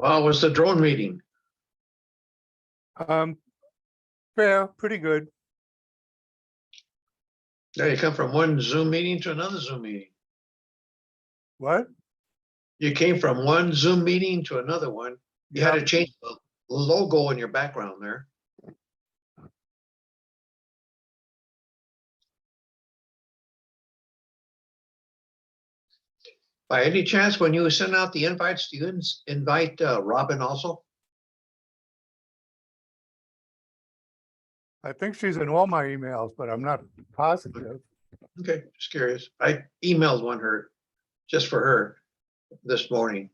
How was the drone meeting? Yeah, pretty good. Yeah, you come from one Zoom meeting to another Zoom meeting. What? You came from one Zoom meeting to another one. You had to change the logo in your background there. By any chance, when you send out the invites, do you invite Robin also? I think she's in all my emails, but I'm not positive. Okay, just curious. I emailed one her just for her this morning.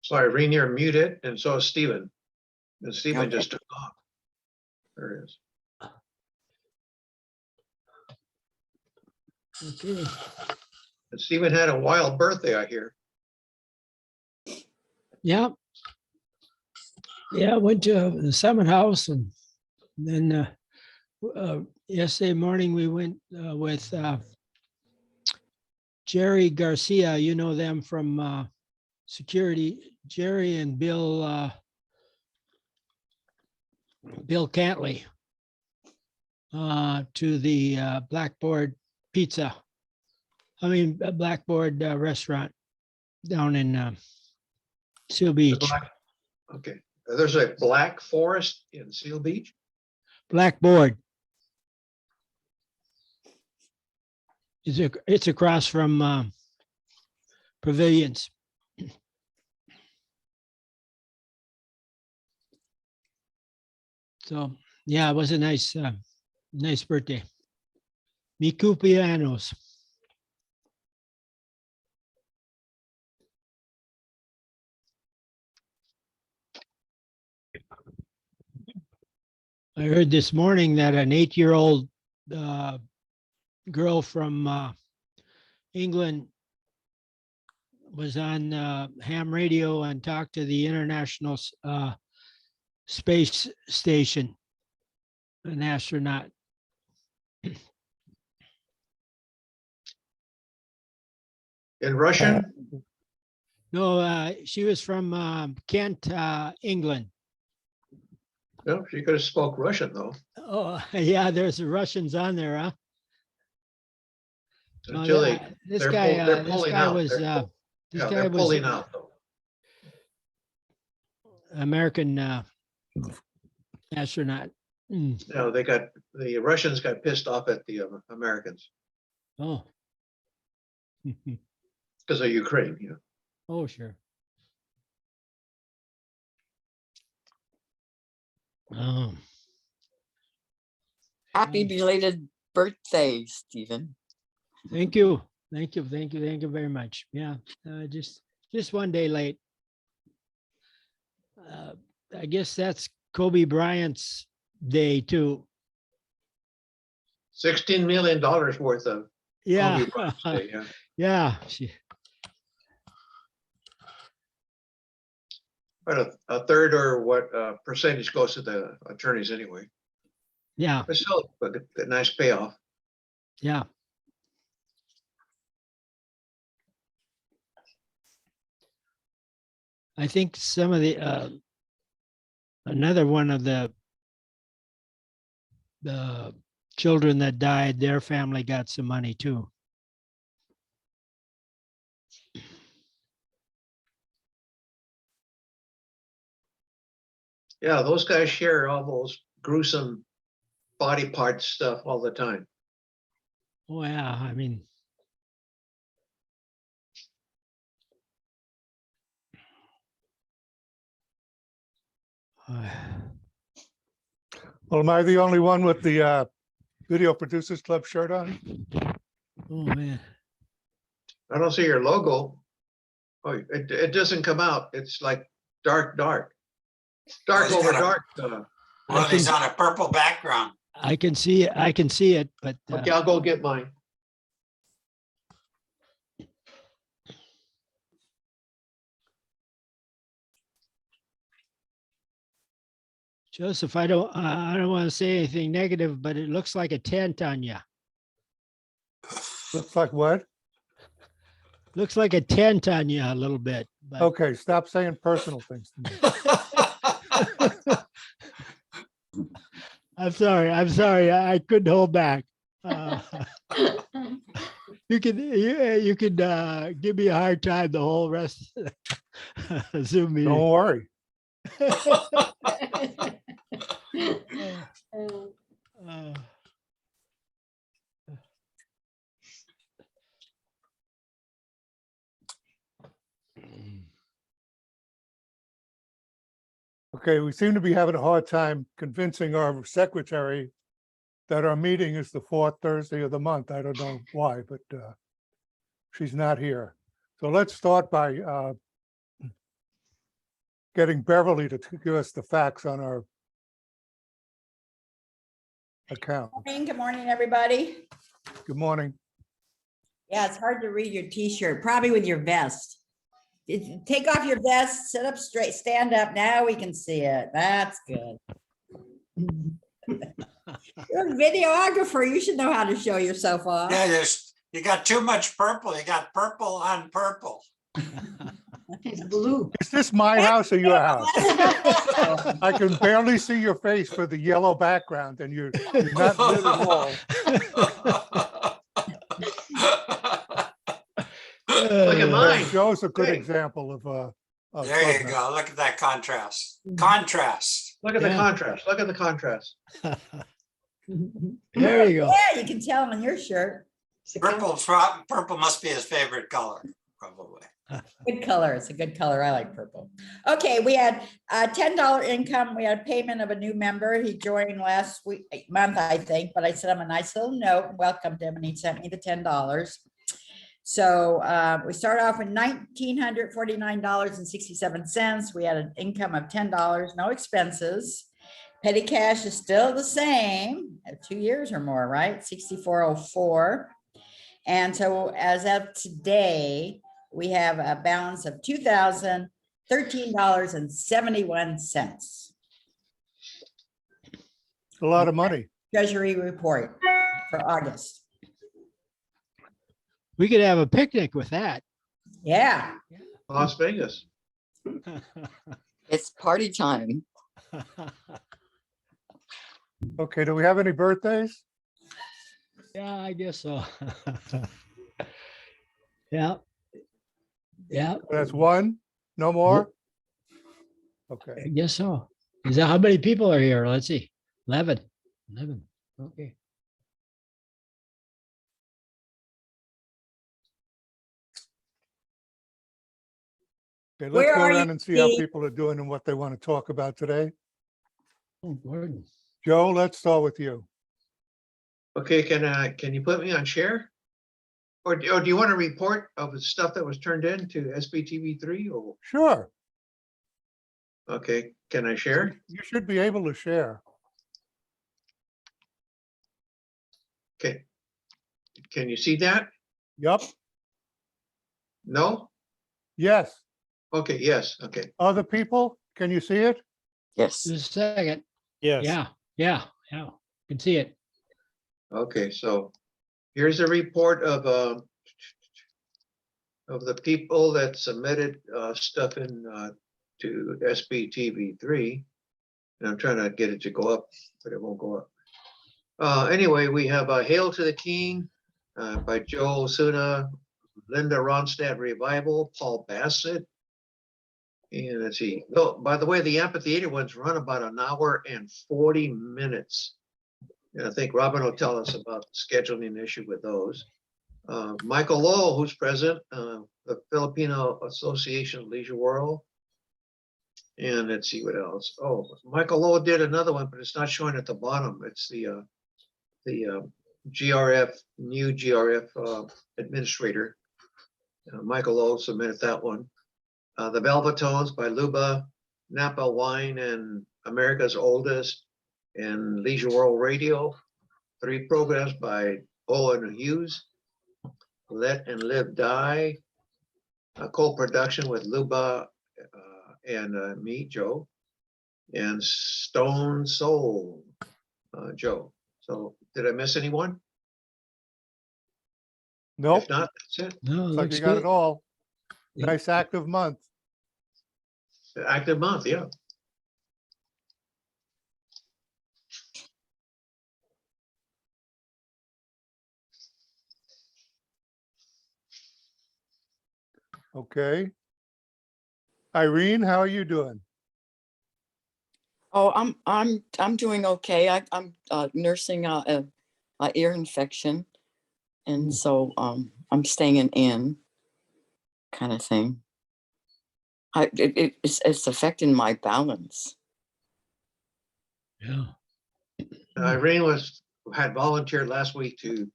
So Irene, you're muted, and so is Stephen. And Stephen just took off. There it is. Okay. And Stephen had a wild birthday, I hear. Yeah. Yeah, I went to the Summit House and then yesterday morning we went with Jerry Garcia. You know them from security, Jerry and Bill Cantley to the Blackboard Pizza. I mean, Blackboard restaurant down in Seal Beach. Okay, there's a black forest in Seal Beach. Blackboard. It's across from Pavilions. So yeah, it was a nice birthday. Mi cumpleaños. I heard this morning that an 8-year-old girl from England was on ham radio and talked to the International Space Station, an astronaut. In Russian? No, she was from Kent, England. No, she could have spoke Russian though. Oh, yeah, there's the Russians on there, huh? Until This guy was they're pulling out though. American astronaut. No, the Russians got pissed off at the Americans Oh. because of Ukraine. You know. Oh, sure. Happy belated birthday, Stephen. Thank you. Thank you very much. Yeah, just one day late. I guess that's Kobe Bryant's day too. $16 million worth of Yeah. Kobe Bryant's day, yeah. Yeah. But a third or what percentage goes to the attorneys anyway. Yeah. But still, a nice payoff. Yeah. I think some of the another one of the children that died, their family got some money too. Yeah, those guys share all those gruesome body parts stuff all the time. Oh yeah, I mean, Well, am I the only one with the Video Producers Club shirt on? oh man. I don't see your logo. Oh, it doesn't come out. It's like dark over dark. Well, he's on a purple background. I can see it, but Okay, I'll go get mine. Joseph, I don't want to say anything negative, but it looks like a tent on you. Looks like what? Looks like a tent on you a little bit, but Okay, stop saying personal things to me. I'm sorry. I couldn't hold back. You could give me a hard time the whole rest of the Zoom meeting. Don't worry. Uh, Okay, we seem to be having a hard time convincing our secretary that our meeting is the fourth Thursday of the month. I don't know why, but she's not here. So let's start by getting Beverly to give us the facts on our account. Good morning, everybody. Good morning. Yeah, it's hard to read your t-shirt, probably with your vest. Take off your vest, sit up straight, stand up. Now we can see it. That's good. You're a videographer. You should know how to show yourself off. Yeah, you got too much purple. You got purple on purple. It's blue. Is this my house or your house? I can barely see your face for the yellow background and you're not lit at all. Look at mine. Joe's a good Hey. example of There you clubhouse. go. Look at that contrast. Contrast. Look at the Yeah. contrast. Look at the contrast. There you go. Yeah, you can tell on your shirt. Purple must be his favorite color, probably. Good color. It's a good color. I like purple. Okay, we had a $10 income. We had a payment of a new member. He joined last month, I think, but I sent him a nice little note and welcomed him, and he sent me the $10. So we start off with $1,949.67. We had an income of $10, no expenses. Petty cash is still the same, 2 years or more, right? 6404. And so as of today, we have a balance of $2,013.71. A lot of money. Treasury report for August. We could have a picnic with that. Yeah. Las Vegas. It's party time. Okay, do we have any birthdays? Yeah, I guess so. Yeah. Yeah, That's one, no more? Okay, I guess so. Is that how many people are here? Let's see. 11. Okay. okay, Where let's go are around you, and see how Steve? people are doing and what they want to talk about today. Oh, Gordon. Joe, let's start with you. Okay, can you put me on share? Or do you want a report of the stuff that was turned in to SBTV3 or, Sure, okay, can I share? you should be able to share. Okay. Can you see that? Yup, No? yes. Okay, yes, okay. Other people, can you see it? Yes. Just a second. Yes. Yeah. Can see it. Okay, so here's a report of the people that submitted stuff in to SBTV3. And I'm trying to get it to go up, but it won't go up. Anyway, we have Hail to the King by Joe Osuna, Linda Ronstadt Revival, Paul Bassett. And let's see. Oh, by the way, the amphitheater ones run about 1 hour and 40 minutes. And I think Robin will tell us about the scheduling issue with those. Michael Lowell, who's president of the Filipino Association of Leisure World. And let's see what else. Oh, Michael Lowell did another one, but it's not showing at the bottom. It's the GRF, new GRF administrator. Michael Lowell submitted that one. The Velvetones by Luba, Napa Wine and America's Oldest, and Leisure World Radio. 3 programs by Owen Hughes. Let and Live Die, a co-production with Luba and me, Joe. and Stone Soul, Joe. So did I miss anyone? Nope, If not, that's it. No, looks like looks you got good. it all. Yeah. Nice active month. Active month, yeah. Okay. Irene, how are you doing? Oh, I'm doing okay. I'm nursing a ear infection, and so I'm staying in kind of thing. It's affecting my balance. Yeah. Irene had volunteered last week to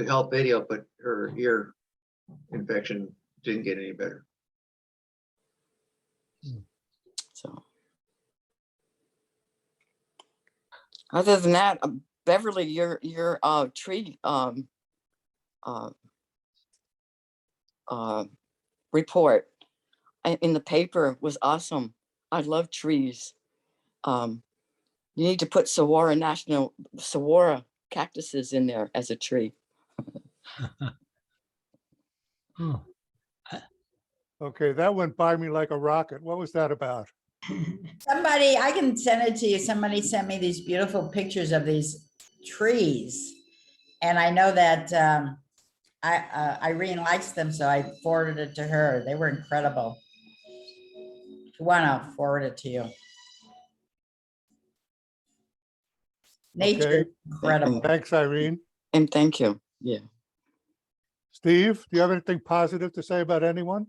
help video, but her ear infection didn't get any better. So other than that, Beverly, your tree report in the paper was awesome. I love trees. You need to put saguaro cactuses in there as a tree. Oh, Okay, that went by me like a rocket. What was that about? Somebody, I can send it to you. Somebody sent me these beautiful pictures of these trees. And I know that Irene likes them, so I forwarded it to her. They were incredible. If you want, I'll forward it to you. Nature, Okay. is incredible. Thanks, Irene. And thank you. Yeah. Steve, do you have anything positive to say about anyone?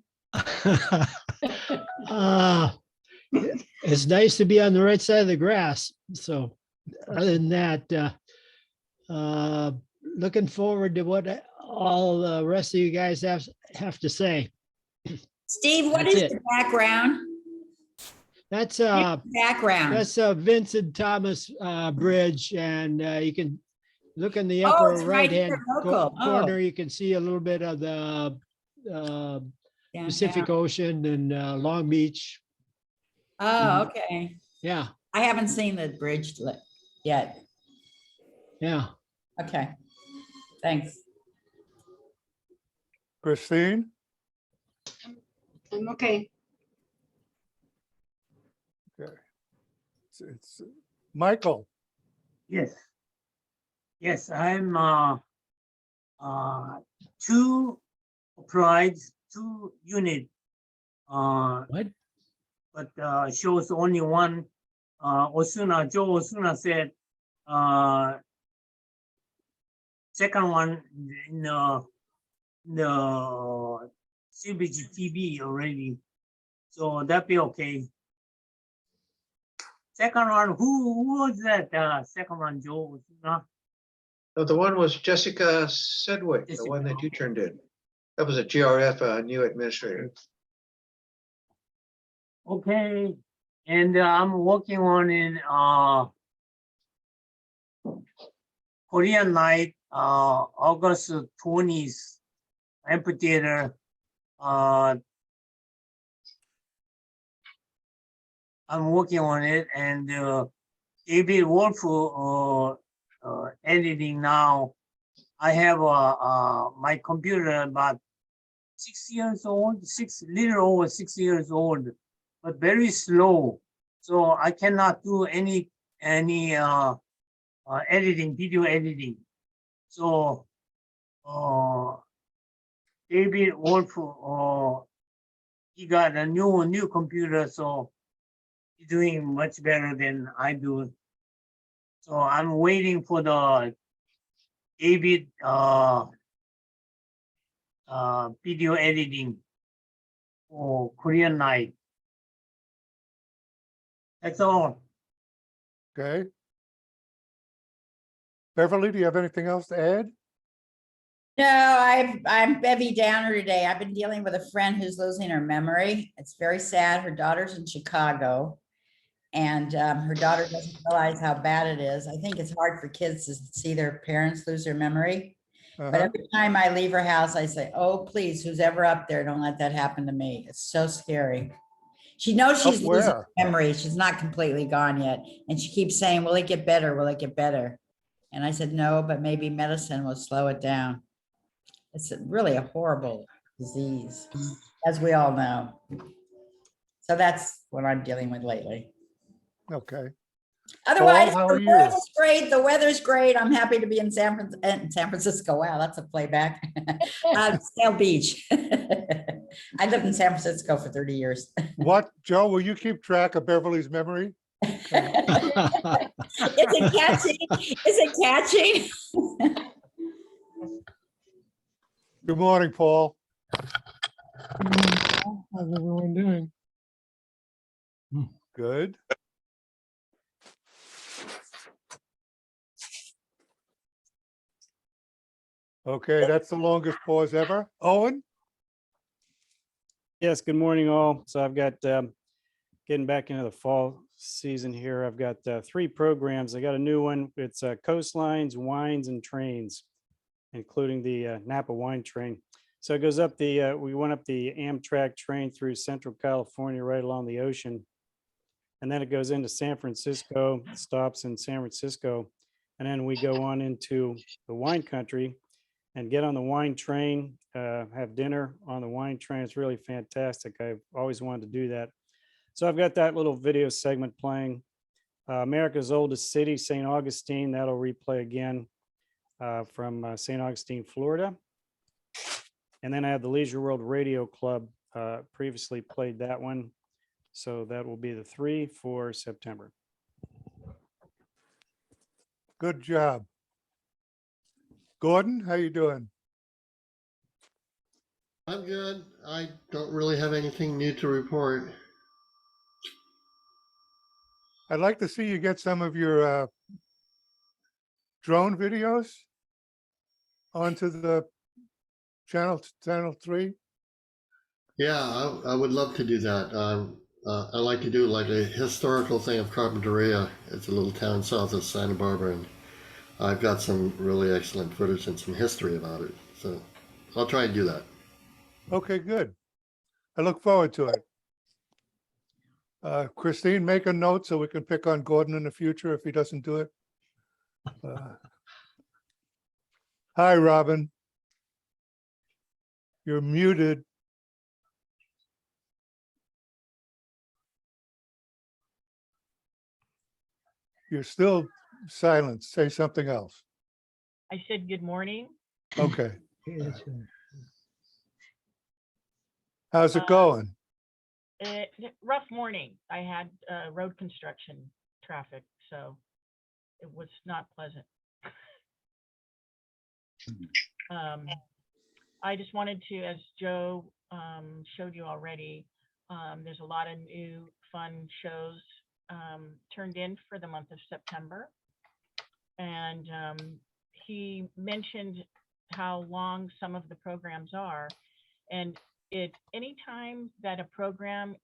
It's nice to be on the right side of the grass. So other than that, looking forward to what all the rest of you guys have to say. Steve, what That's is it. the background? That's Background. that's Vincent Thomas Bridge, and you can look in the Oh, upper it's right right-hand here, local. corner. Oh. You can see a little bit of the Pacific Downtown. Ocean and Long Beach. Oh, okay. Yeah, I haven't seen the bridge yet. yeah. Okay. Thanks. Christine? I'm okay. Okay. It's Michael. Yes. Yes, I'm two prides, 2 unit. What? But shows only one. Joe Osuna said second one in the CBG TV already. So that be okay. Second one, who was that? Second one, Joe Osuna? No, the one was Jessica Sedgwick, the one that you turned in. That was a GRF new administrator. Okay, and I'm working on in Korean night, August 20th, amphitheater. I'm working on it, and David Wolf editing now. I have my computer about 6 years old, little over 6 years old, but very slow. So I cannot do any editing, video editing. So David Wolf, he got a new computer, so he's doing much better than I do. So I'm waiting for the David video editing for Korean night. That's all. Okay. Beverly, do you have anything else to add? No, I'm Bevy Downer today. I've been dealing with a friend who's losing her memory. It's very sad. Her daughter's in Chicago, and her daughter doesn't realize how bad it is. I think it's hard for kids to see their parents lose their memory. But every time I leave her house, I say, oh, please, who's ever up there, don't let that happen to me. It's so scary. She knows Up she's losing where? memory. She's not completely gone yet. And she keeps saying, will it get better? Will it get better? And I said, no, but maybe medicine will slow it down. It's really a horrible disease, as we all know. So that's what I'm dealing with lately. Okay. Otherwise, how are the you? weather's great. The weather's great. I'm happy to be in San Francisco. Wow, that's a playback. Sail Beach. I lived in San Francisco for 30 years. What, Joe, will you keep track of Beverly's memory? Is it catching? Is it catching? Good morning, Paul. How's everyone doing? Good. Okay, that's the longest pause ever. Owen? Yes, good morning all. So I've got, getting back into the fall season here, I've got 3 programs. I got a new one. It's coastlines, wines and trains, including the Napa wine train. So it goes up we went up the Amtrak train through Central California, right along the ocean. And then it goes into San Francisco, stops in San Francisco. And then we go on into the wine country and get on the wine train, have dinner on the wine train. It's really fantastic. I've always wanted to do that. So I've got that little video segment playing. America's oldest city, St. Augustine, that'll replay again from St. Augustine, Florida. And then I have the Leisure World Radio Club, previously played that one. So that will be the 3 for September. Good job. Gordon, how you doing? I'm good. I don't really have anything new to report. I'd like to see you get some of your drone videos onto the channel 3. Yeah, I would love to do that. I like to do like a historical thing of Carpinteria. It's a little town south of Santa Barbara, and I've got some really excellent footage and some history about it. So I'll try and do that. Okay, good. I look forward to it. Christine, make a note so we can pick on Gordon in the future if he doesn't do it. Hi, Robin. You're muted. You're still silent. Say something else. I said good morning. Okay. How's it going? Rough morning. I had road construction traffic, so it was not pleasant. I just wanted to, as Joe showed you already, there's a lot of new fun shows turned in for the month of September. And he mentioned how long some of the programs are. And anytime that a program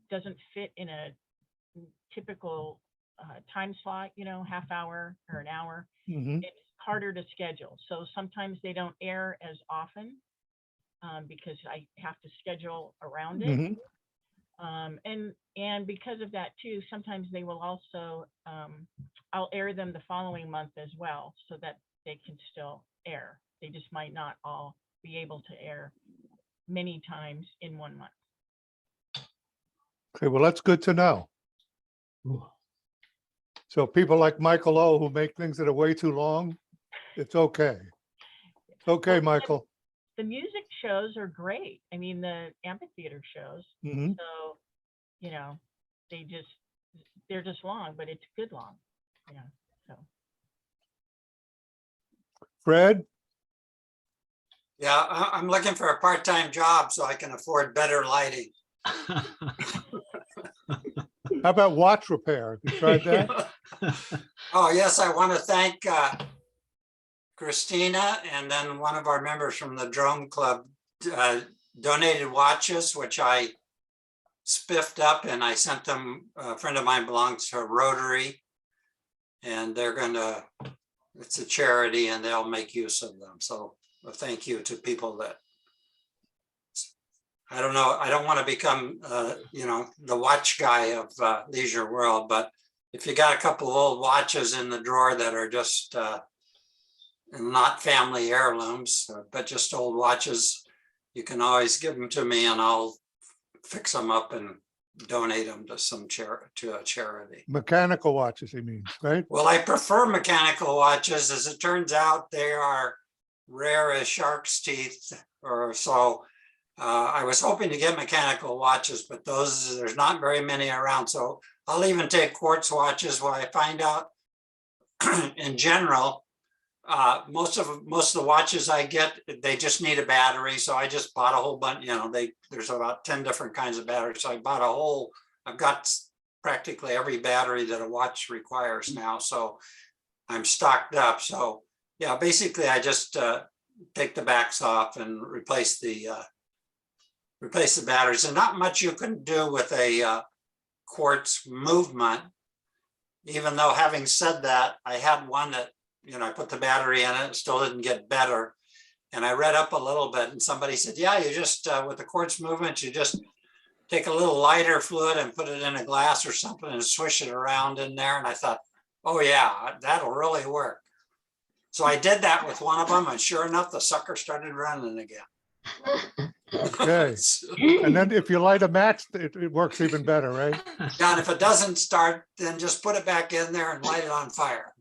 doesn't fit in a typical time slot, half hour or an hour, it's harder to schedule. So sometimes they don't air as often because I have to schedule around it. And because of that too, sometimes they will also, I'll air them the following month as well so that they can still air. They just might not all be able to air many times in one month. Okay, well, that's good to know. So people like Michael O, who make things that are way too long, it's okay. It's okay, Michael. The music shows are great. I mean, the amphitheater shows. So, they're just long, but it's good long, so. Fred? Yeah, I'm looking for a part-time job so I can afford better lighting. How about watch repair? Have you tried that? Oh, yes, I want to thank Christina, and then one of our members from the Drone Club donated watches, which I spiffed up and I sent them. A friend of mine belongs to Rotary, and it's a charity and they'll make use of them. So thank you to people that I don't know, I don't want to become, the watch guy of Leisure World, but if you got a couple of old watches in the drawer that are just not family heirlooms, but just old watches, you can always give them to me and I'll fix them up and donate them to to a charity. Mechanical watches, he means, right? Well, I prefer mechanical watches. As it turns out, they are rare as shark's teeth or so. I was hoping to get mechanical watches, but there's not very many around. So I'll even take quartz watches where I find out in general, most of the watches I get, they just need a battery. So I just bought a whole bunch, there's about 10 different kinds of batteries. So I bought I've got practically every battery that a watch requires now. So I'm stocked up. So yeah, basically I just take the backs off and replace the batteries. And not much you can do with a quartz movement. Even though, having said that, I had one that, I put the battery in it, it still didn't get better. And I read up a little bit and somebody said, yeah, you just, with the quartz movement, you just take a little lighter fluid and put it in a glass or something and swish it around in there. And I thought, oh yeah, that'll really work. So I did that with one of them, and sure enough, the sucker started running again. Okay. And then if you light a match, it works even better, right? Yeah, and if it doesn't start, then just put it back in there and light it on fire.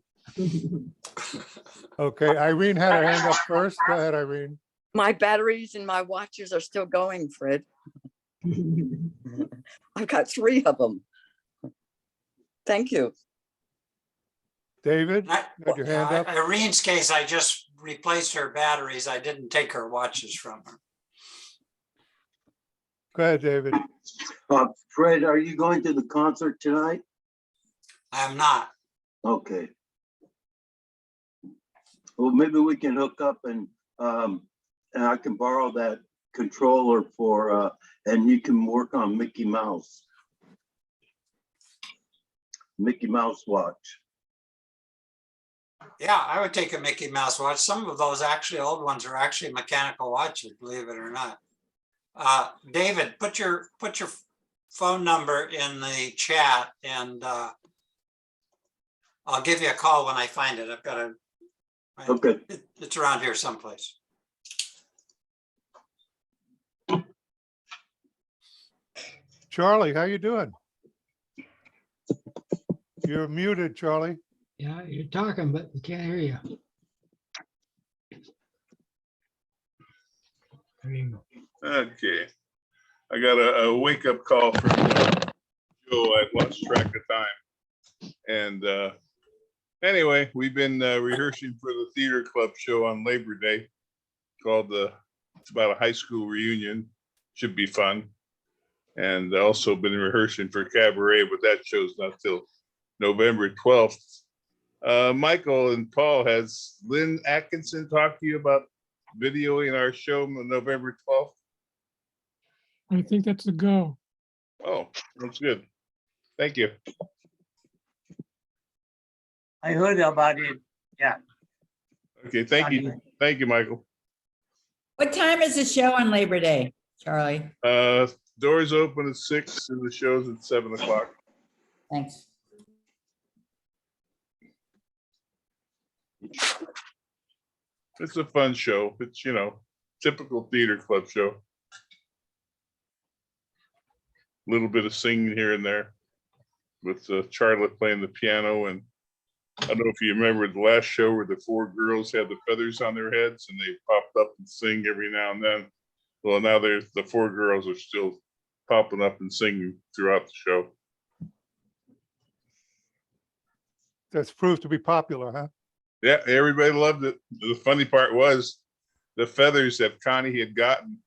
Okay, Irene had her hand up first. Go ahead, Irene. My batteries in my watches are still going, Fred. I've got 3 of them. Thank you. David, you had your hand up. Irene's case, I just replaced her batteries. I didn't take her watches from her. Go ahead, David. Fred, are you going to the concert tonight? I am not. Okay. Well, maybe we can hook up and I can borrow that controller and you can work on Mickey Mouse watch. Yeah, I would take a Mickey Mouse watch. Some of those old ones are actually mechanical watches, believe it or not. David, put your phone number in the chat and I'll give you a call when I find it. I've got Okay. It's around here someplace. Charlie, how you doing? You're muted, Charlie. Yeah, you're talking, but we can't hear you. There you go. Okay. I got a wake-up call from Joe. I lost track of time. And anyway, we've been rehearsing for the theater club show on Labor Day called it's about a high school reunion. Should be fun. And also been rehearsing for Cabaret, but that show's not till November 12th. Michael and Paul, has Lynn Atkinson talked to you about videoing our show on November 12th? I think that's a go. Oh, that's good. Thank you. I heard about it. Yeah. Okay, thank you. Thank you, Michael. What time is the show on Labor Day, Charlie? Doors open at 6 and the show's at 7 o'clock. Thanks. It's a fun show. It's, typical theater club show. A little bit of singing here and there with Charlotte playing the piano. And I don't know if you remember the last show where the 4 girls had the feathers on their heads and they popped up and sing every now and then. Well, now the 4 girls are still popping up and singing throughout the show. That's proved to be popular, huh? Yeah, everybody loved it. The funny part was the feathers that Connie had gotten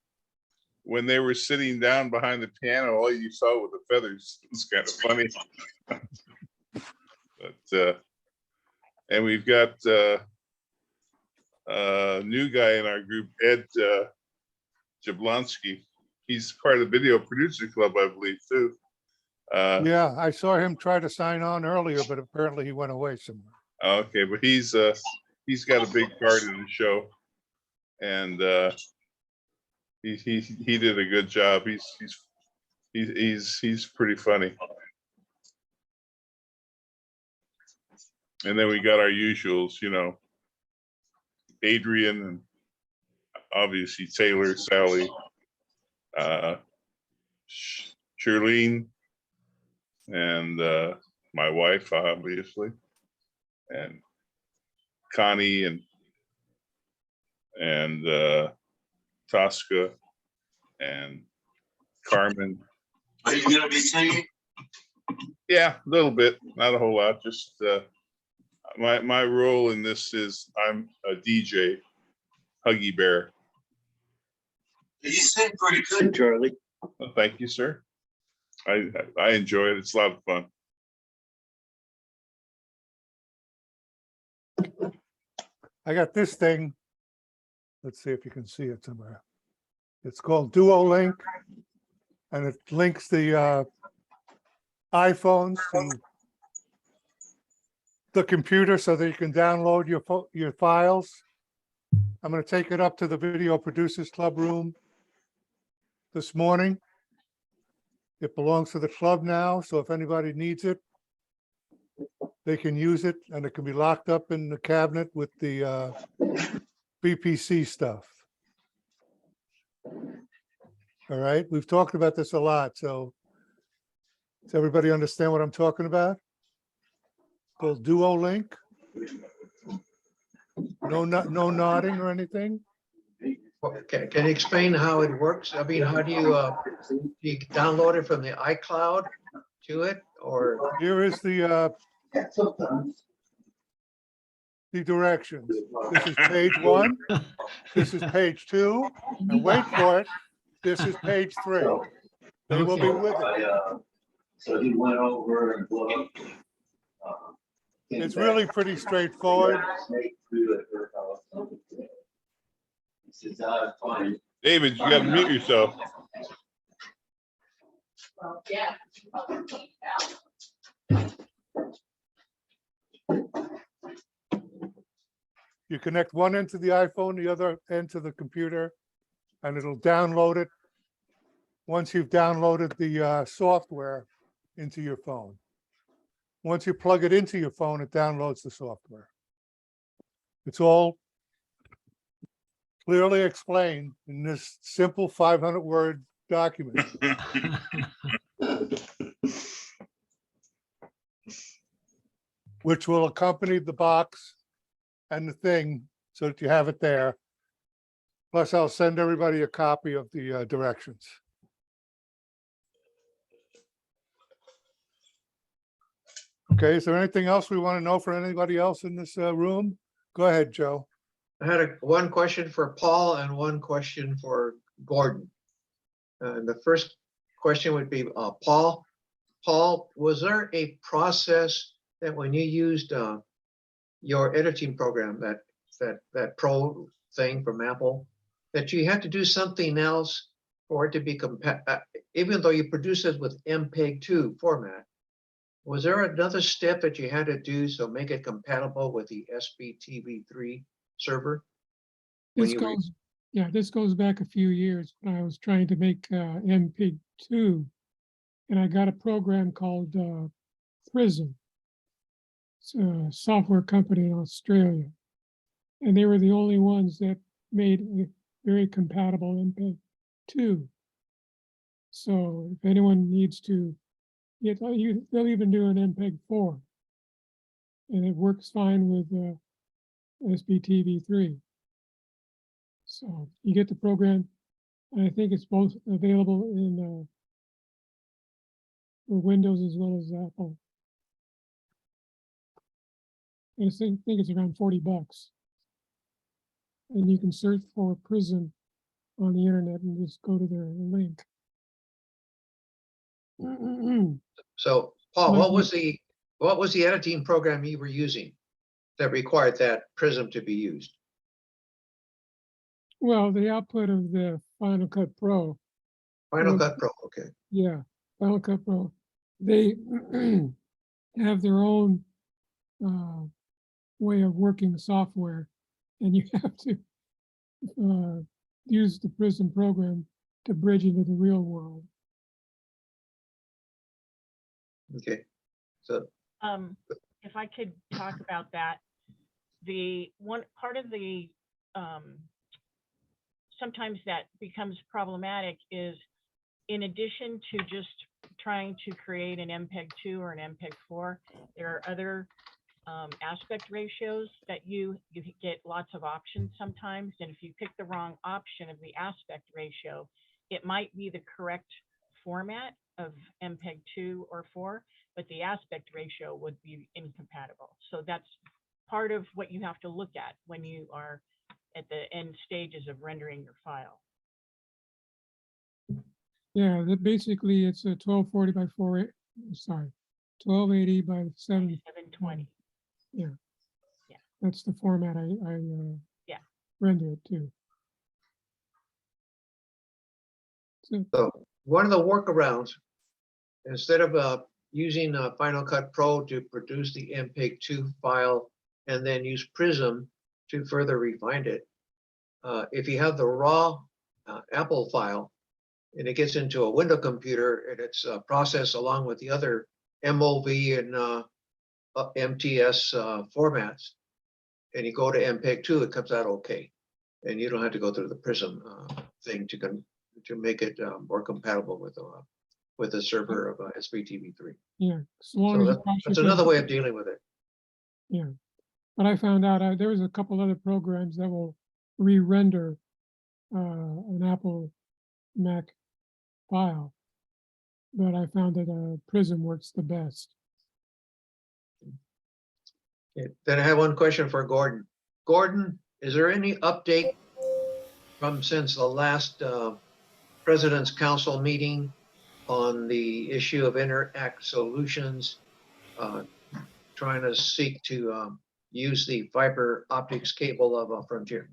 when they were sitting down behind the piano, all you saw were the feathers. It was kind of funny. But and we've got a new guy in our group, Ed Jablonski. He's part of the Video Producer Club, I believe, too. Yeah, I saw him try to sign on earlier, but apparently he went away somewhere. Okay, but he's got a big part in the show, and he did a good job. He's pretty funny. And then we got our usuals, you know, Adrian and obviously Taylor, Sally, Shirlene, and my wife, obviously, and Connie and Tosca and Carmen. Are you gonna be singing? Yeah, a little bit, not a whole lot. Just my role in this is I'm a DJ, Huggy Bear. You sing pretty good, Charlie. Well, thank you, sir. I enjoy it. It's a lot of fun. I got this thing. Let's see if you can see it somewhere. It's called Duolink, and it links the iPhones to the computer so that you can download your files. I'm going to take it up to the Video Producers Club room this morning. It belongs to the club now, so if anybody needs it, they can use it, and it can be locked up in the cabinet with the BPC stuff. All right, we've talked about this a lot, so does everybody understand what I'm talking about? It's called Duolink. No nodding or anything. Okay, can you explain how it works? I mean, how do you download it from the iCloud to it, or? Here is the directions. This is page 1. This is page 2, and wait for it. This is page 3. They will be with it. So he went over and looked. It's really pretty straightforward. David, you got to mute yourself. You connect one end to the iPhone, the other end to the computer, and it'll download it once you've downloaded the software into your phone. Once you plug it into your phone, it downloads the software. It's all clearly explained in this simple 500-word document. Which will accompany the box and the thing so that you have it there. Plus, I'll send everybody a copy of the directions. Okay, is there anything else we want to know for anybody else in this room? Go ahead, Joe. I had one question for Paul and one question for Gordon. The first question would be, Paul. Paul, was there a process that when you used your editing program, that Pro thing from Apple, that you had to do something else for it to be even though you produce it with MPEG-2 format? Was there another step that you had to do so make it compatible with the SBTV3 server? This goes back a few years when I was trying to make MPEG-2, and I got a program called Prism. It's a software company in Australia, and they were the only ones that made a very compatible MPEG-2. So if anyone needs to, they'll even do an MPEG-4, and it works fine with SBTV3. So you get the program, and I think it's both available in for Windows as well as Apple. And I think it's around $40. And you can search for Prism on the internet and just go to their link. So, Paul, what was the editing program you were using that required that Prism to be used? Well, the output of the Final Cut Pro. Final Cut Pro, okay. Yeah, Final Cut Pro. They have their own way of working the software, and you have to use the PRISM program to bridge into the real world. Okay, so If I could talk about that, the one part of the, sometimes that becomes problematic is in addition to just trying to create an MPEG-2 or an MPEG-4, there are other aspect ratios that you get lots of options sometimes. And if you pick the wrong option of the aspect ratio, it might be the correct format of MPEG-2 or 4, but the aspect ratio would be incompatible. So that's part of what you have to look at when you are at the end stages of rendering your file. Yeah, that basically it's a 1240 by 1280 by 720. Yeah. Yeah. That's the format I Yeah. render it to. So one of the workarounds, instead of using Final Cut Pro to produce the MPEG-2 file and then use Prism to further refine it, if you have the raw Apple file and it gets into a window computer and it's processed along with the other MOV and MTS formats, and you go to MPEG-2, it comes out okay, and you don't have to go through the Prism thing to make it more compatible with the server of SBTV3. Yeah, as long as That's another way of dealing with it. Yeah, but I found out there was a couple other programs that will re-render an Apple Mac file, but I found that Prism works the best. Okay. Then I have one question for Gordon. Gordon, is there any update from since the last President's Council meeting on the issue of Interact Solutions trying to seek to use the fiber optics cable of Frontier?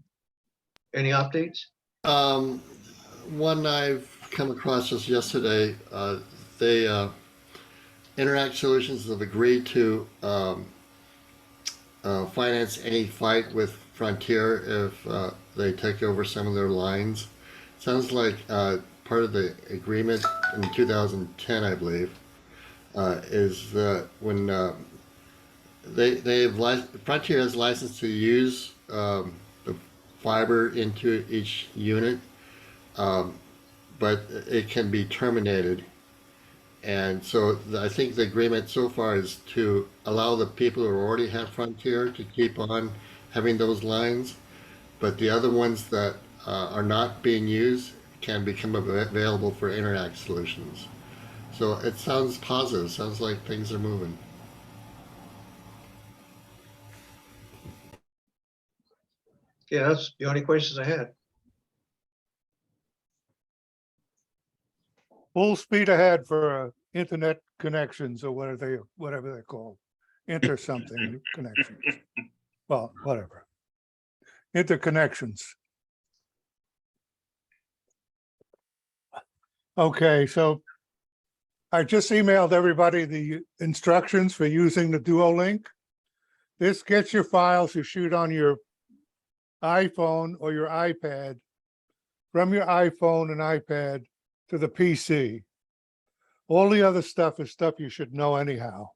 Any updates? One I've come across just yesterday, they Interact Solutions have agreed to finance any fight with Frontier if they take over some of their lines. Sounds like part of the agreement in 2010, I believe, is that when Frontier has license to use the fiber into each unit, but it can be terminated. And so I think the agreement so far is to allow the people who already have Frontier to keep on having those lines, but the other ones that are not being used can become available for Interact Solutions. So it sounds positive. Sounds like things are moving. Yeah, that's the only questions I had. Full speed ahead for internet connections or whatever they're called, inter something connections. Well, whatever. Interconnections. Okay, so I just emailed everybody the instructions for using the Duolink. This gets your files you shoot on your iPhone or your iPad from your iPhone and iPad to the PC. All the other stuff is stuff you should know anyhow.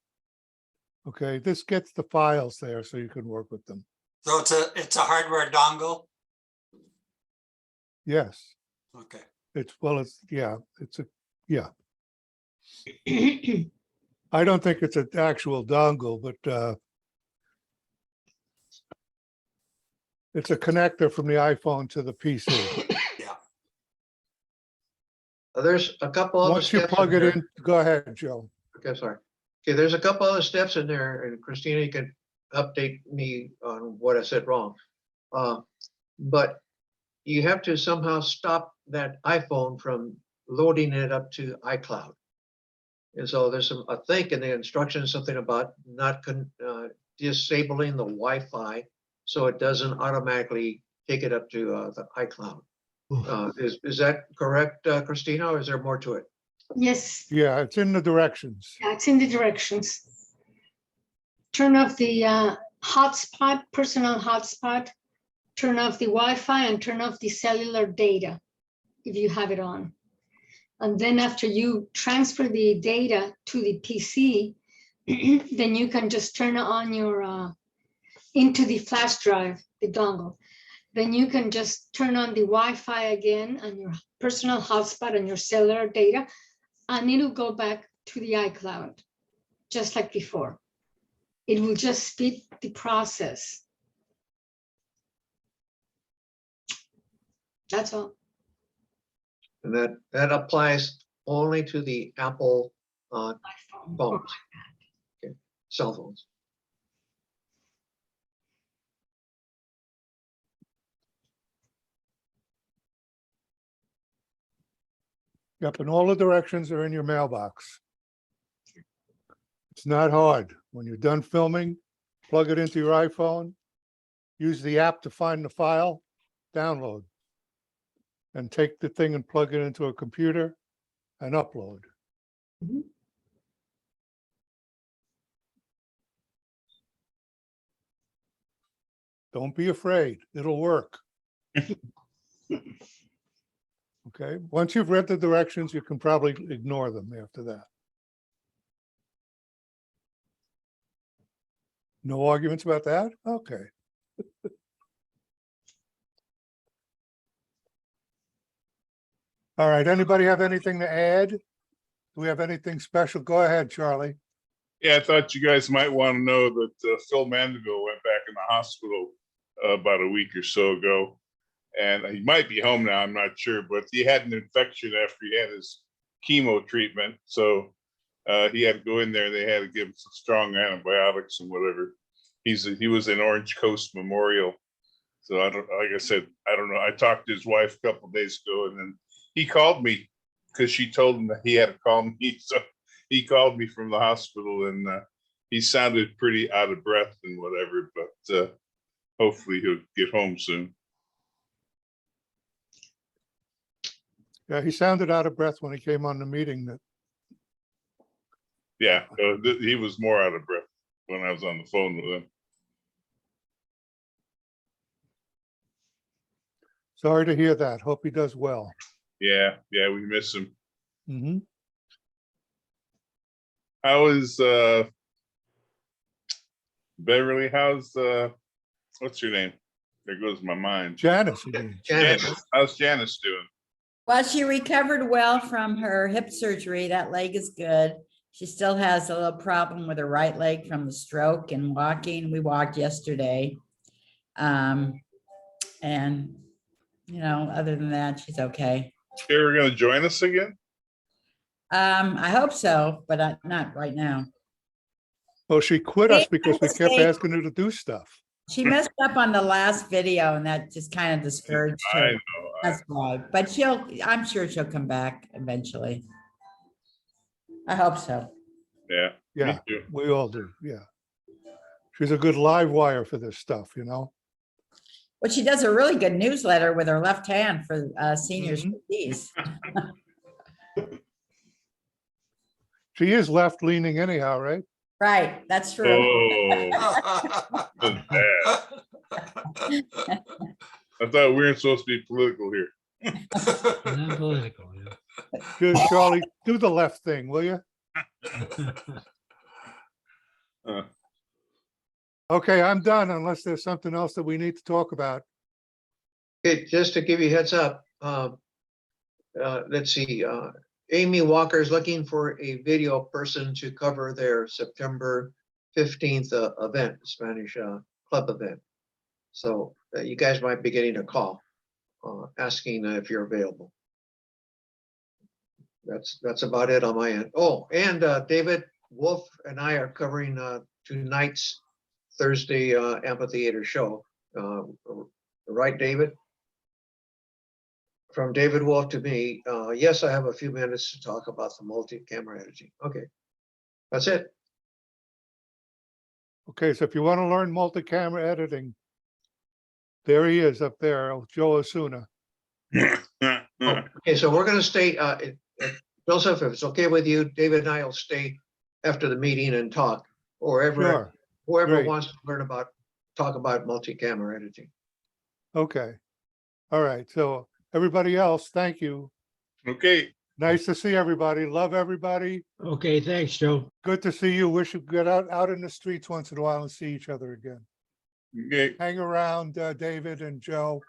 Okay, this gets the files there so you can work with them. So it's a hardware dongle? Yes. Okay. Yeah. I don't think it's an actual dongle, but it's a connector from the iPhone to the PC. Yeah. There's a couple other Once you steps plug it there. in, go ahead, Joe. Okay, sorry. Okay, there's a couple other steps in there, and Christina, you can update me on what I said wrong. But you have to somehow stop that iPhone from loading it up to iCloud. And so there's I think in the instructions, something about not disabling the Wi-Fi so it doesn't automatically take it up to the iCloud. Is that correct, Christina, or is there more to it? Yes, Yeah, it's in the directions. yeah, it's in the directions. Turn off the hotspot, personal hotspot, turn off the Wi-Fi and turn off the cellular data if you have it on. And then after you transfer the data to the PC, then you can just turn on your, into the flash drive, the dongle. Then you can just turn on the Wi-Fi again and your personal hotspot and your cellular data, and it'll go back to the iCloud, just like before. It will just speed the process. That's all. And that applies only to the Apple phones, okay, cell phones. Yep, and all the directions are in your mailbox. It's not hard. When you're done filming, plug it into your iPhone, use the app to find the file, download, and take the thing and plug it into a computer and upload. Mhm. Don't be afraid, it'll work. Okay, once you've read the directions, you can probably ignore them after that. No arguments about that? Okay. All right, anybody have anything to add? Do we have anything special? Go ahead, Charlie. Yeah, I thought you guys might want to know that Phil Mandeville went back in the hospital about a week or so ago. And he might be home now, I'm not sure, but he had an infection after he had his chemo treatment. So he had to go in there. They had to give him some strong antibiotics and whatever. He was in Orange Coast Memorial. So I don't, like I said, I don't know. I talked to his wife a couple of days ago, and then he called me because she told him that he had to call me. So he called me from the hospital, and he sounded pretty out of breath and whatever, but hopefully he'll get home soon. Yeah, he sounded out of breath when he came on the meeting. That Yeah, he was more out of breath when I was on the phone with him. sorry to hear that. Hope he does well. Yeah, we miss him. Mm-hmm. How is Beverly? How's what's your name? There goes my mind. Janice, you mean? Janice. How's Janice doing? Well, she recovered well from her hip surgery. That leg is good. She still has a little problem with her right leg from the stroke and walking. We walked yesterday. And, you know, other than that, she's okay. You ever going to join us again? I hope so, but not right now. Well, she quit us because we kept asking her to do stuff. She messed up on the last video and that just kind of discouraged her. I know. That's why, but I'm sure she'll come back eventually. I hope so. Yeah. Yeah, Me too. we all do. Yeah. She's a good live wire for this stuff, you know? Well, she does a really good newsletter with her left hand for seniors. PTs. She is left leaning anyhow, right? Right, that's true. Oh, that's bad. I thought we weren't supposed to be political here. Not political, yeah. Good, Charlie, do the left thing, will you? Okay, I'm done unless there's something else that we need to talk about. Okay, just to give you a heads up, let's see, Amy Walker is looking for a video person to cover their September 15th event, Spanish club event. So you guys might be getting a call asking if you're available. That's about it on my end. Oh, and David Wolf and I are covering tonight's Thursday amphitheater show. Right, David? From David Wolf to me, yes, I have a few minutes to talk about the multi-camera editing. Okay, that's it. Okay, so if you want to learn multi-camera editing, there he is up there, Joe Osuna. Okay, so we're going to stay, Joseph, if it's okay with you, David and I will stay after the meeting and talk, or Sure. whoever Great. wants to learn about, talk about multi-camera editing. Okay. All right. So everybody else, thank you. Okay, Nice to see everybody. Love everybody. Okay, thanks, Joe. Good to see you. Wish you could get out in the streets once in a while and see each other again. okay. Hang around, David and Joe.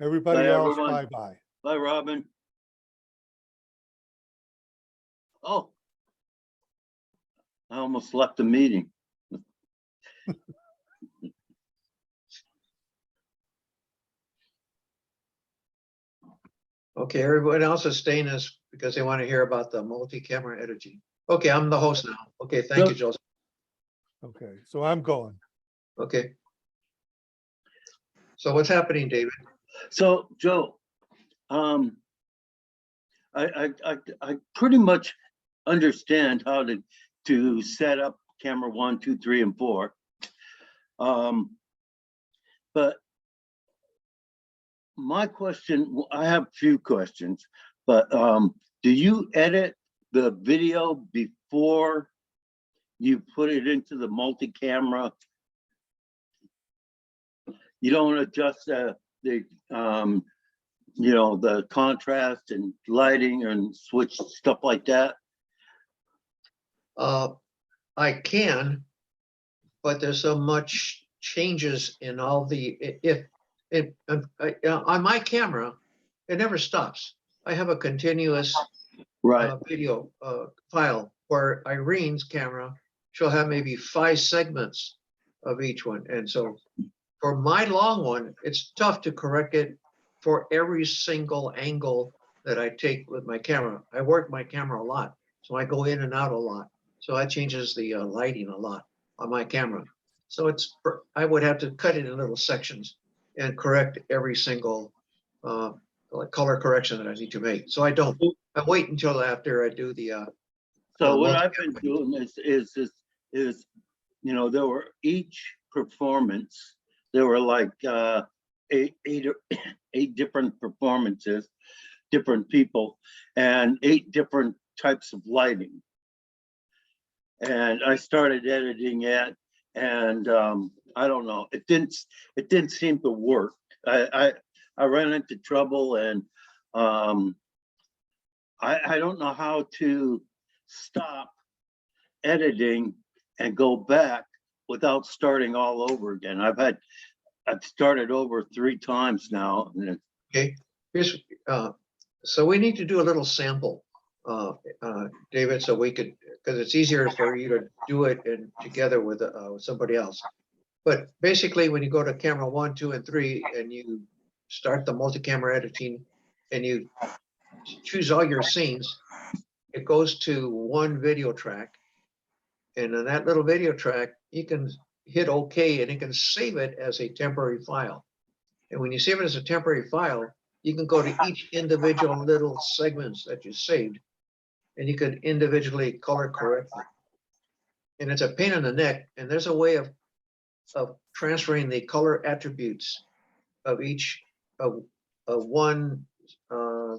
Everybody Bye, else, everyone. bye-bye. Bye, Robin. Oh. I almost left the meeting. Okay, everyone else is staying as because they want to hear about the multi-camera editing. Okay, I'm the host now. Okay, thank you, Joseph. Okay, so I'm going. Okay. So what's happening, David? So, Joe, I pretty much understand how to set up camera 1, 2, 3, and 4. But my question, I have a few questions, but do you edit the video before you put it into the multi-camera? You don't adjust the you know, the contrast and lighting and switch stuff like that? I can, but there's so much changes in all the, on my camera, it never stops. I have a continuous Right. video file where Irene's camera, she'll have maybe 5 segments of each one. And so for my long one, it's tough to correct it for every single angle that I take with my camera. I work my camera a lot, so I go in and out a lot. So that changes the lighting a lot on my camera. So I would have to cut it in little sections and correct every single color correction that I need to make. So I don't. I wait until after I do the. So what I've been doing is you know, there were each performance, there were like 8 different performances, different people, and 8 different types of lighting. And I started editing it, and I don't know, it didn't seem to work. I ran into trouble, and I don't know how to stop editing and go back without starting all over again. I've started over 3 times now. Okay, here's so we need to do a little sample, David, so we could, because it's easier for you to do it and together with somebody else. But basically, when you go to camera 1, 2, and 3, and you start the multi-camera editing, and you choose all your scenes, it goes to one video track, and in that little video track, you can hit OK, and it can save it as a temporary file. And when you save it as a temporary file, you can go to each individual little segments that you saved, and you can individually color correct them. And it's a pain in the neck, and there's a way of transferring the color attributes of each of one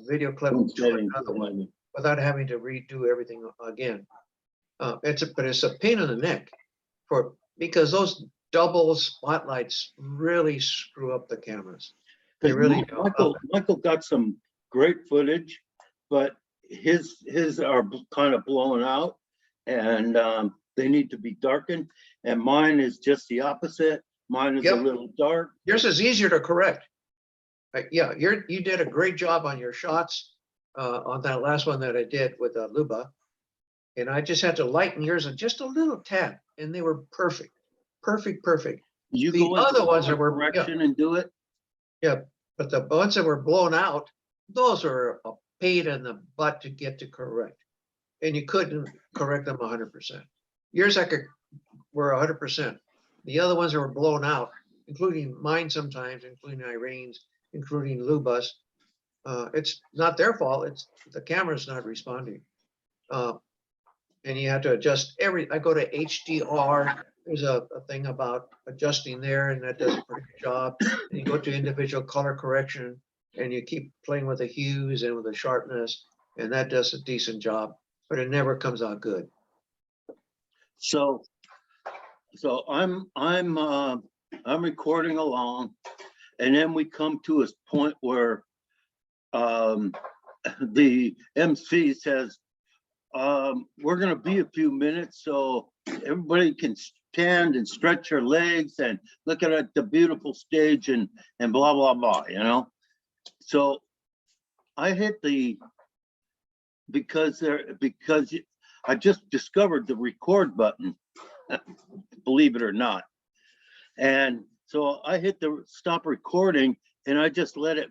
video clip to another one without having to redo everything again. But it's a pain in the neck because those double spotlights really screw up the cameras. They really do. Michael got some great footage, but his are kind of blown out, and they need to be darkened. And mine is just the opposite. Mine is a little dark. Yours is easier to correct. Yeah, you did a great job on your shots on that last one that I did with Luba. And I just had to lighten yours just a little tad, and they were perfect. Perfect. You the go into other ones that were correction and do it? Yeah, but the ones that were blown out, those are a pain in the butt to get to correct. And you couldn't correct them 100%. Yours were 100%. The other ones that were blown out, including mine sometimes, including Irene's, including Luba's, it's not their fault. It's the camera's not responding. And you have to adjust I go to HDR. There's a thing about adjusting there, and that does a pretty good job. And you go to individual color correction, and you keep playing with the hues and with the sharpness, and that does a decent job, but it never comes out good. So I'm I'm recording along, and then we come to a point where the MC says, we're gonna be a few minutes, so everybody can stand and stretch your legs and look at the beautiful stage and blah, blah, blah, you know? So I hit because I just discovered the record button, believe it or not. And so I hit the stop recording and I just let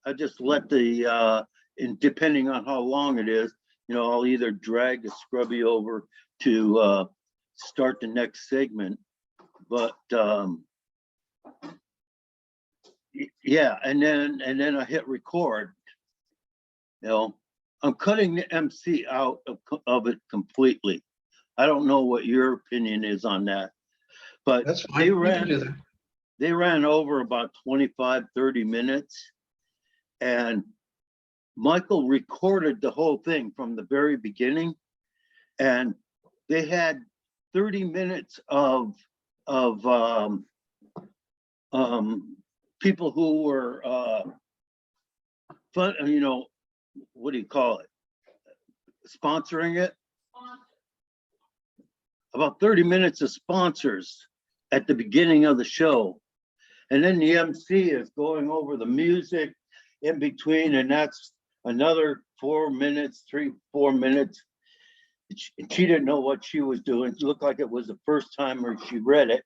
the, and depending on how long it is, you know, I'll either drag the scrubby over to start the next segment. But yeah, and then I hit record. You know, I'm cutting the MC out of it completely. I don't know what your opinion is on that, but That's fine. You can do that. they ran over about 25, 30 minutes. And Michael recorded the whole thing from the very beginning. And they had 30 minutes of people who were fun, you know, what do you call it? Sponsoring it. About 30 minutes of sponsors at the beginning of the show. And then the MC is going over the music in between, and that's another 4 minutes, 4 minutes. She didn't know what she was doing. It looked like it was the first time she read it.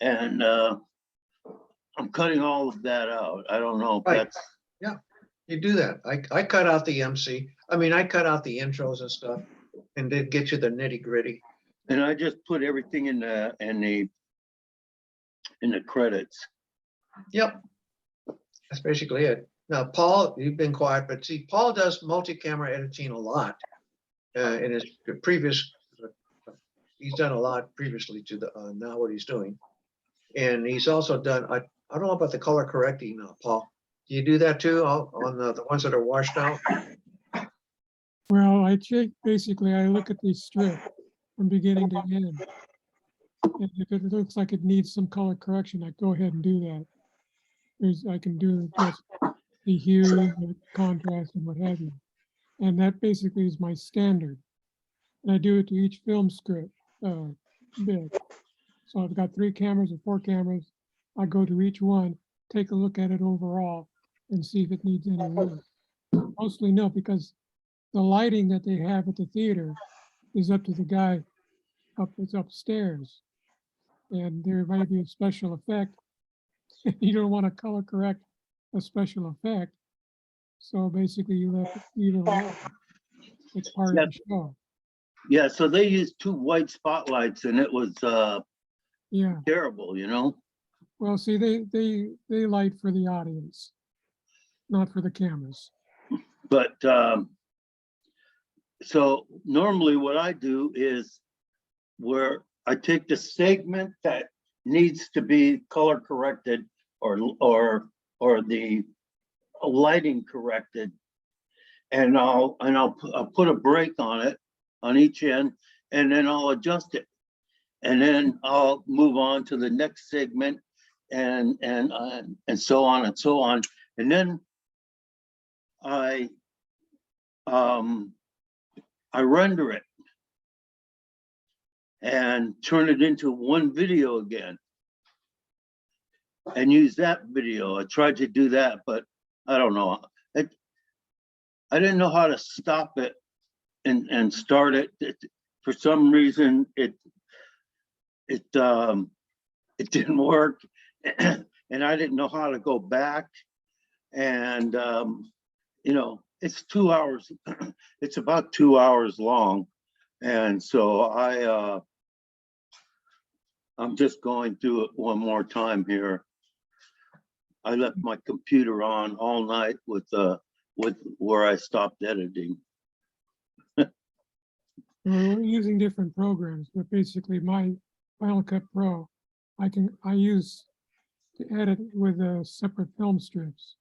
And I'm cutting all of that out. I don't know if Right. that's. Yeah, you do that. I cut out the MC. I mean, I cut out the intros and stuff and did get you the nitty gritty. And I just put everything in the credits. Yep. That's basically it. Now, Paul, you've been quiet, but see, Paul does multi-camera editing a lot in his previous, he's done a lot previously to the now what he's doing. And he's also done, I don't know about the color correcting, Paul. Do you do that too on the ones that are washed out? Well, I check, basically, I look at the strip from beginning to end. And if it looks like it needs some color correction, I go ahead and do that. I can do just the hue, the contrast, and what have you. And that basically is my standard. And I do it to each film script bit. So I've got 3 cameras or 4 cameras. I go to each one, take a look at it overall, and see if it needs any work. Mostly no, because the lighting that they have at the theater is up to the guy upstairs. And there might be a special effect. You don't want to color correct a special effect. So basically you let it alone. It's part of the show. Yeah, so they used 2 white spotlights and it was Yeah. terrible, you know? Well, see, they light for the audience, not for the cameras. But so normally what I do is where I take the segment that needs to be color corrected or the lighting corrected, and I'll put a break on it on each end, and then I'll adjust it, and then I'll move on to the next segment, and so on and so on, and then I render it and turn it into one video again and use that video. I tried to do that, but I don't know. I didn't know how to stop it and start it. For some reason, it didn't work, and I didn't know how to go back. And you know, it's 2 hours. It's about 2 hours long, and so I'm just going through it one more time here. I left my computer on all night with where I stopped editing. We're using different programs, but basically my Final Cut Pro, I use to edit with separate film strips.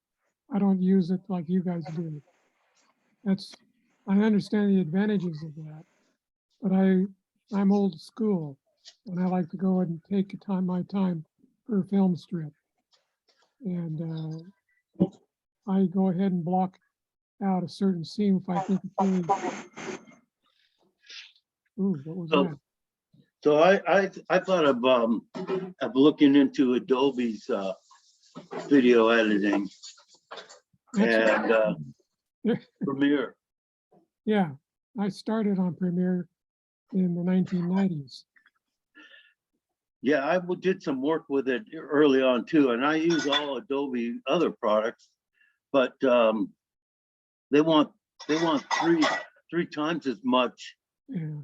I don't use it like you guys do. I understand the advantages of that, but I'm old school, and I like to go and take my time per film strip. And I go ahead and block out a certain scene if I think it's really. Ooh, what was that? So I thought of looking into Adobe's video editing and Premiere. Yeah, I started on Premiere in the 1990s. Yeah, I did some work with it early on too, and I use all Adobe other products, but they want three times as much Yeah,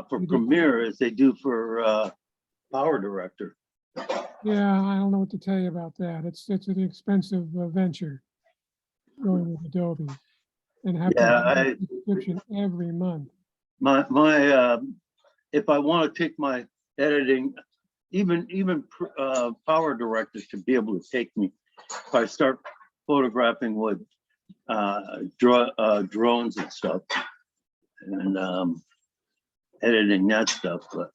for Premiere as they do for Power Director. yeah, I don't know what to tell you about that. It's an expensive venture going with Adobe and have to have a subscription every month. If I want to take my editing, even Power Director should be able to take me if I start photographing with drones and stuff and editing that stuff. But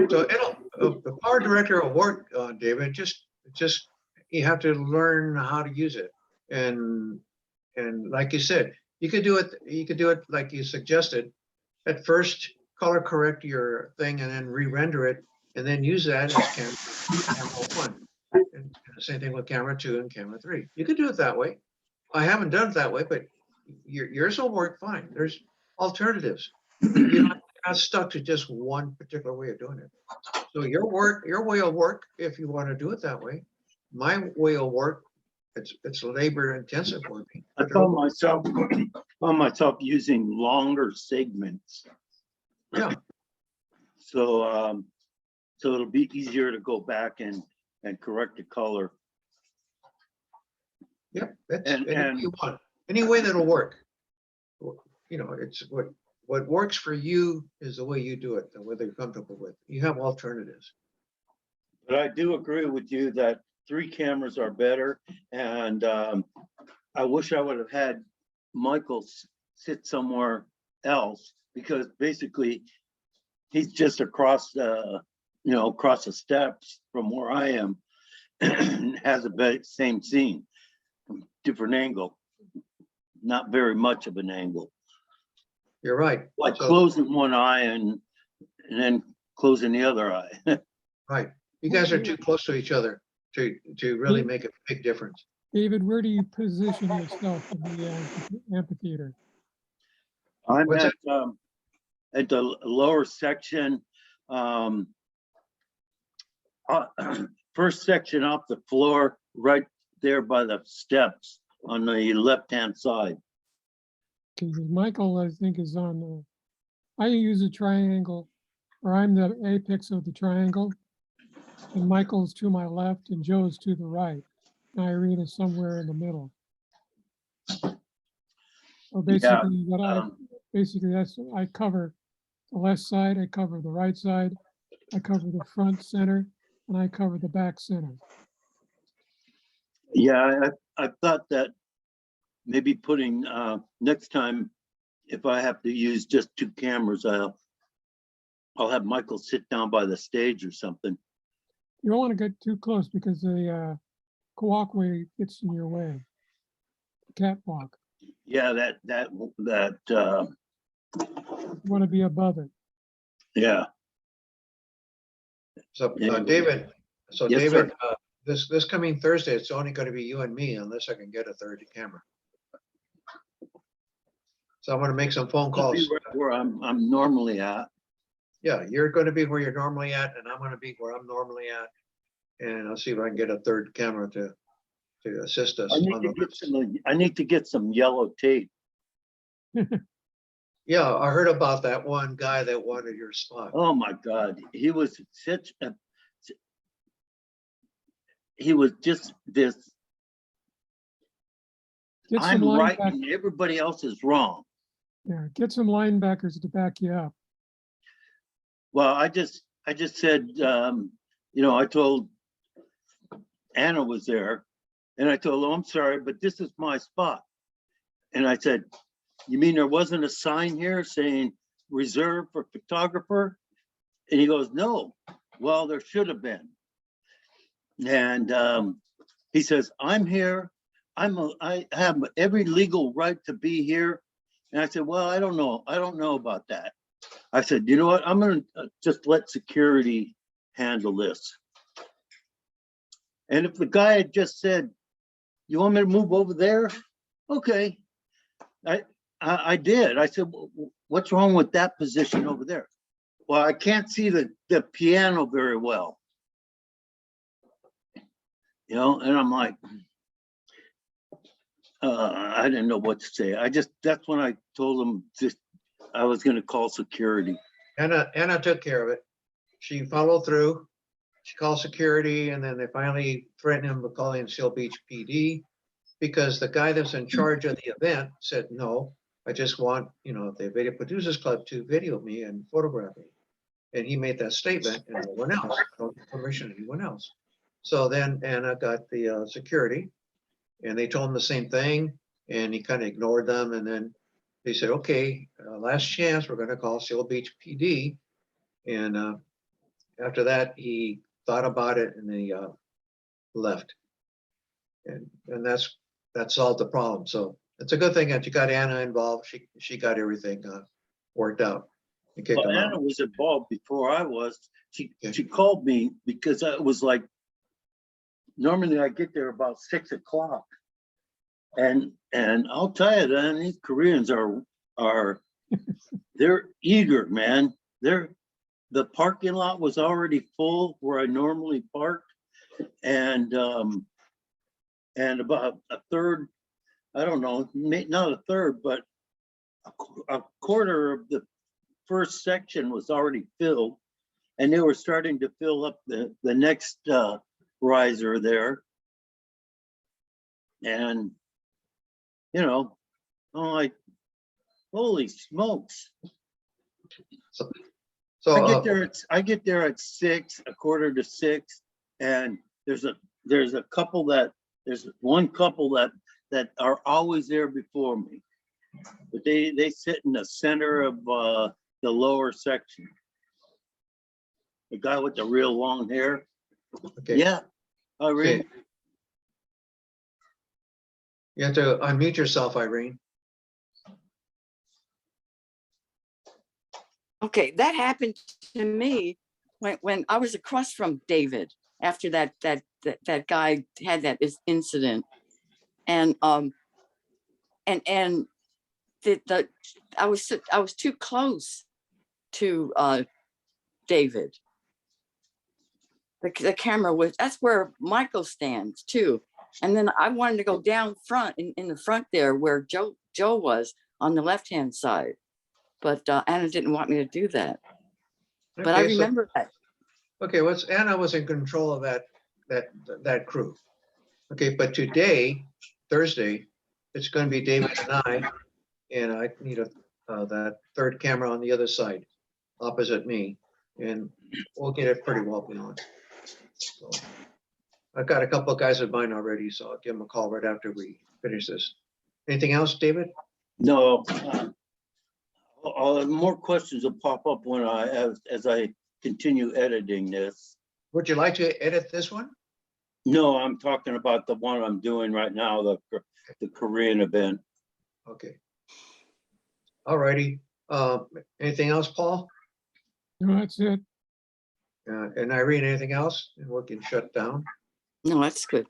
So the Power Director will work, David. Just you have to learn how to use it, and like you said, you could do it. You could do it like you suggested. At first, color correct your thing, and then re-render it, and then use that as camera 1. And the same thing with camera 2 and camera 3. You could do it that way. I haven't done it that way, but yours will work fine. There's alternatives. You're not stuck to just one particular way of doing it. So your way will work if you want to do it that way. My way will work. It's labor intensive for me. I found myself using longer segments. Yeah. So it'll be easier to go back and correct the color. Yeah, that's any way you want. Any way that'll work. You know, it's what works for you is the way you do it, and whether you're comfortable with. You have alternatives. But I do agree with you that 3 cameras are better, and I wish I would have had Michael sit somewhere else, because basically he's just across the steps from where I am and has a same scene, different angle, not very much of an angle. You're right. Like closing one eye and then closing the other eye. Right. You guys are too close to each other to really make a big difference. David, where do you position yourself in the amphitheater? I'm at the lower section, first section off the floor, right there by the steps on the left-hand side. Okay, Michael, I think, is on. I use a triangle, or I'm the apex of the triangle, and Michael's to my left, and Joe's to the right. And Irene is somewhere in the middle. So basically, I cover the left side, I cover the right side, I cover the front center, and I cover the back center. Yeah, I thought that maybe putting next time, if I have to use just 2 cameras, I'll have Michael sit down by the stage or something. You don't want to get too close because the walkway gets in your way. Catwalk. Yeah, that You want to be above it. yeah. So David, Yes, David, this coming Thursday, it's only going to be you and me unless I can get a third camera. So I'm going to make some phone I'll calls. be right where I'm normally at. Yeah, you're going to be where you're normally at, and I'm going to be where I'm normally at. And I'll see if I can get a third camera to assist us. I need to get some yellow tape. Yeah, I heard about that one guy that wanted your spot. Oh my God, he was just this. Get I'm some right linebackers. and everybody else is wrong. Yeah, get some linebackers to back you up. Well, I just said, I told Anna was there, and I told her, I'm sorry, but this is my spot. And I said, you mean there wasn't a sign here saying reserved for photographer? And he goes, no. Well, there should have been. And he says, I'm here. I have every legal right to be here. And I said, well, I don't know. I don't know about that. I said, you know what? I'm going to just let security handle this. And if the guy had just said, you want me to move over there? Okay. I did. I said, what's wrong with that position over there? Well, I can't see the piano very well. You know, and I'm like, I didn't know what to say. That's when I told him just I was going to call security. Anna took care of it. She followed through. She called security, and then they finally threatened him with calling Seal Beach PD because the guy that's in charge of the event said, no, I just want, the Video Producers Club to video me and photograph me. And he made that statement, and no one else, don't give permission to anyone else. So then Anna got the security, and they told him the same thing, and he kind of ignored them. And then they said, okay, last chance, we're going to call Seal Beach PD. And after that, he thought about it and he left. And that solved the problem. So it's a good thing that you got Anna involved. She got everything worked out. And kicked Well, him Anna out. was involved before I was. She called me because I was like, normally I get there about 6 o'clock. And I'll tell you, then these Koreans are they're eager, man. The parking lot was already full where I normally park, and about a third, I don't know, not a third, but a quarter of the first section was already filled, and they were starting to fill up the next riser there. And I'm like, holy smokes. So I get there at 6, a quarter to 6, and there's one couple that are always there before me, but they sit in the center of the lower section. The guy with the real long hair. Okay. Yeah, Irene. Okay. You have to unmute yourself, Irene. Okay, that happened to me when I was across from David after that guy had that incident, and I was too close to David. The camera that's where Michael stands too, and then I wanted to go down front in the front there where Joe was on the left hand side. But Anna didn't want me to do that. But I remember that. Okay, Anna was in control of that crew. Okay, but today, Thursday, it's going to be David and I need that third camera on the other side, opposite me, and we'll get it pretty well beyond. So I've got a couple of guys of mine already, so I'll give them a call right after we finish this. Anything else, David? No. More questions will pop up as I continue editing this. Would you like to edit this one? No, I'm talking about the one I'm doing right now, the Korean event. Okay. All righty. Anything else, Paul? No, that's it. And Irene, anything else? And we can shut down. No, that's good.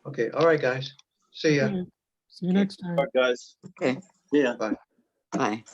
Okay. All right, guys. See ya. Okay. See you next time. Bye, guys. Okay. Yeah. Bye. Bye.